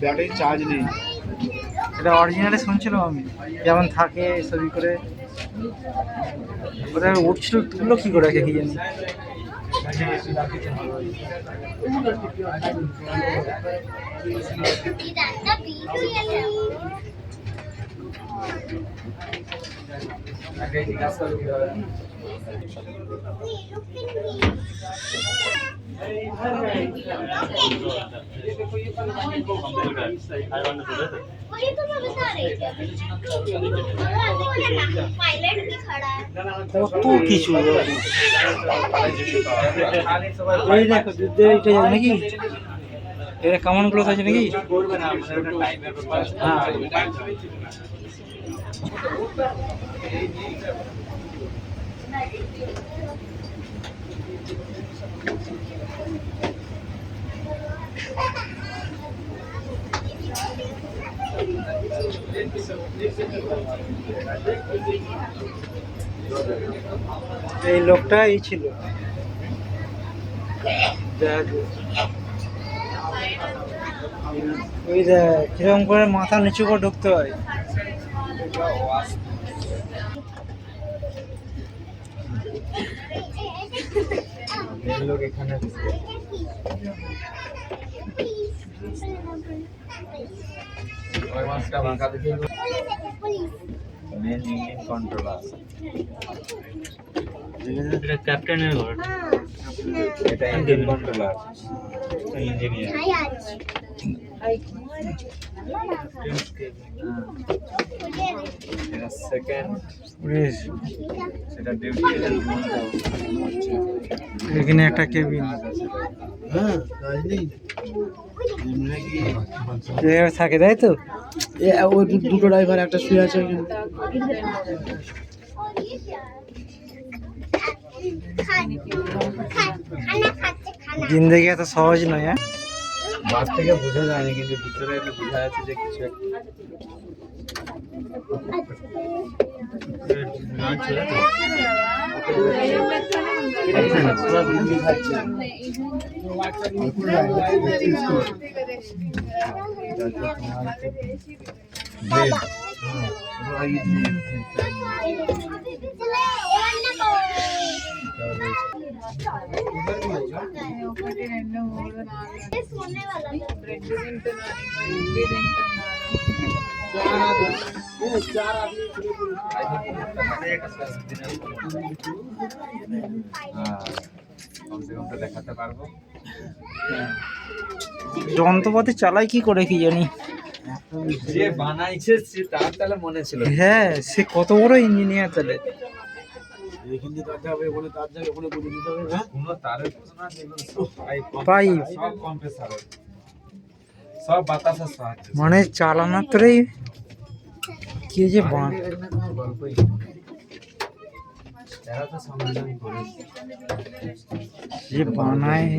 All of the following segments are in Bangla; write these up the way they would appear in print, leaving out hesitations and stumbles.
ব্যাটারি চার্জ নেই। এটা অরিজিনালে শুনছিলাম আমি, যেমন থাকে ছবি করে। ওটা উঠছিল, তুললো কি করে কি জানি। কত কিছু এই দেখো, এটা যাবে নাকি? এটা কমন ক্লোথ আছে নাকি? হ্যাঁ, এই লোকটা এই ছিল। ওই দেখ কিরকম করে মাথা নিচু করে ঢুকতে হয়। লোক এখানে মেন ইঞ্জিন কন্ট্রোলার। এটা ক্যাপ্টেনের ঘর, এটা ইঞ্জিন কন্ট্রোলার, ইঞ্জিনিয়ার। এটা সেকেন্ড, সেটা ডিউটি। এখানে একটা কেবিন, হ্যাঁ থাকে তাই তো। ওই দুটো ড্রাইভার, একটা শুয়ে আছে। জিন্দেগি এত সহজ নয়। হ্যাঁ, বাস থেকে বোঝা যায়নি, কিন্তু ভিতরে এলে বোঝা যাচ্ছে যে কিছু দেখাতে পারবো। যন্ত্রপাতি চালাই কি করে কি জানি। যে বানাইছে সে তার তাহলে মনে ছিল। হ্যাঁ, সে কত বড় ইঞ্জিনিয়ার তাহলে। এখান দিয়ে তার যাবে, ওখানে তার যাবে, ওখানে বলে দিতে হবে। হ্যাঁ, কোনো তারের কিছু না, যেগুলো সব পাইপ, সব কম্প্রেসার, সব বাতাসের সাহায্যে। মানে চালানোতেই কি যে গল্পই এরা তো সমাধান করেছে, যে বানায়।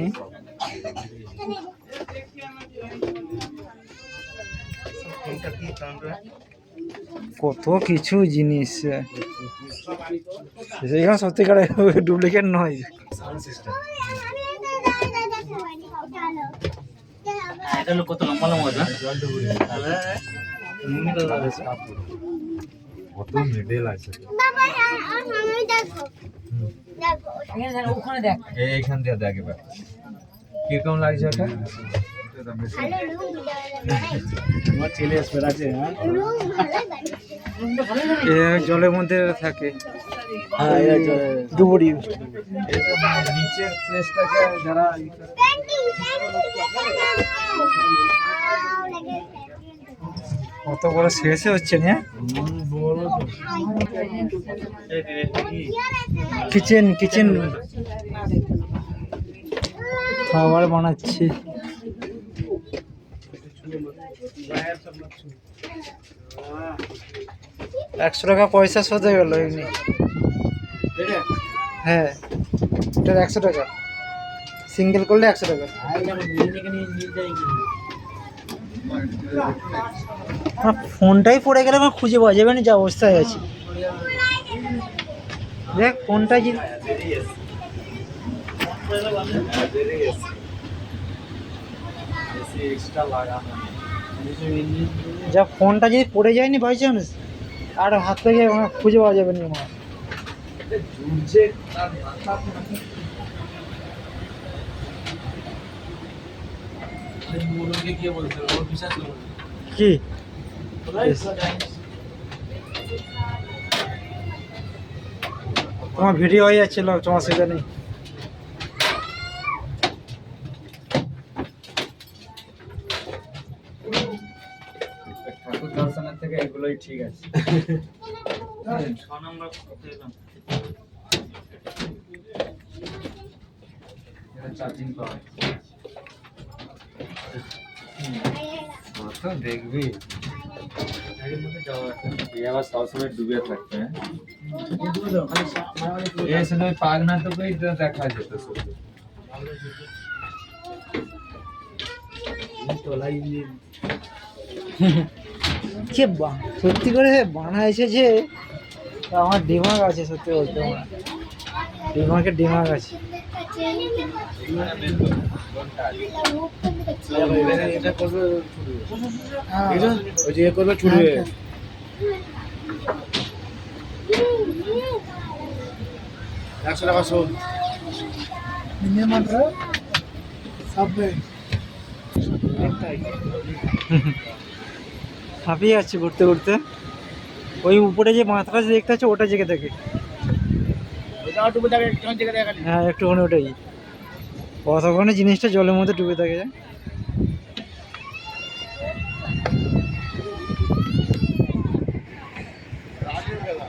কত কিছু জিনিস, এখানে সত্যিকার ডুপ্লিকেট নয়। কত লম্বা লম্বা কত মেডেল আছে। এইখান দিয়ে দেখ এবার কিরকম লাগছে ওটা। তোমার ছেলে স্পের আছে। হ্যাঁ, জলের মধ্যে থাকে। হ্যাঁ, ডুবুরি। নিচের প্লেসটাকে যারা কত বড় শেষে হচ্ছে না। কিচেন কিচেন খাবার বানাচ্ছি। 100 টাকা পয়সা শোধ হয়ে গেল এমনি। হ্যাঁ, এটা 100 টাকা, সিঙ্গেল করলে 100 টাকা। ফোনটাই পড়ে গেলে আমার খুঁজে পাওয়া যাবে না, যা অবস্থায় আছে। দেখ ফোনটা যে বেশি এক্সট্রা লাগানো নেই। যা ফোনটা যদি পড়ে যায়নি বাই চান্স আর হাত থেকে খুঁজে পাওয়া যাবে না আমার। ঝুলছে তার মাথা মুরুকে কি বলছে ও বিশ্বাস করবে কি তোমার ভিডিও হয়ে যাচ্ছিল, তোমার সেটা নেই। ঠাকুর দর্শনের থেকে এগুলোই ঠিক আছে। চার্জিং পাওয়া তো দেখবি আবার সবসময় ডুবে থাকবে। এসে পাগনা তো দেখা যেত শুধু কে সত্যি করে বানাইছে যে আমার ডিমাগ আছে, সত্যি বলতে আমার ডিমাগের ডিমাগ আছে। এটা করবে ওই যে করবে ছুটবে। একশো টাকা শোধ হাঁপিয়ে যাচ্ছে ঘুরতে ঘুরতে। ওই উপরে যে মাথাটা দেখতে আছে ওটা জেগে থাকে। হ্যাঁ একটুখানি ওটাই, কতক্ষণে জিনিসটা জলের মধ্যে ডুবে থাকে।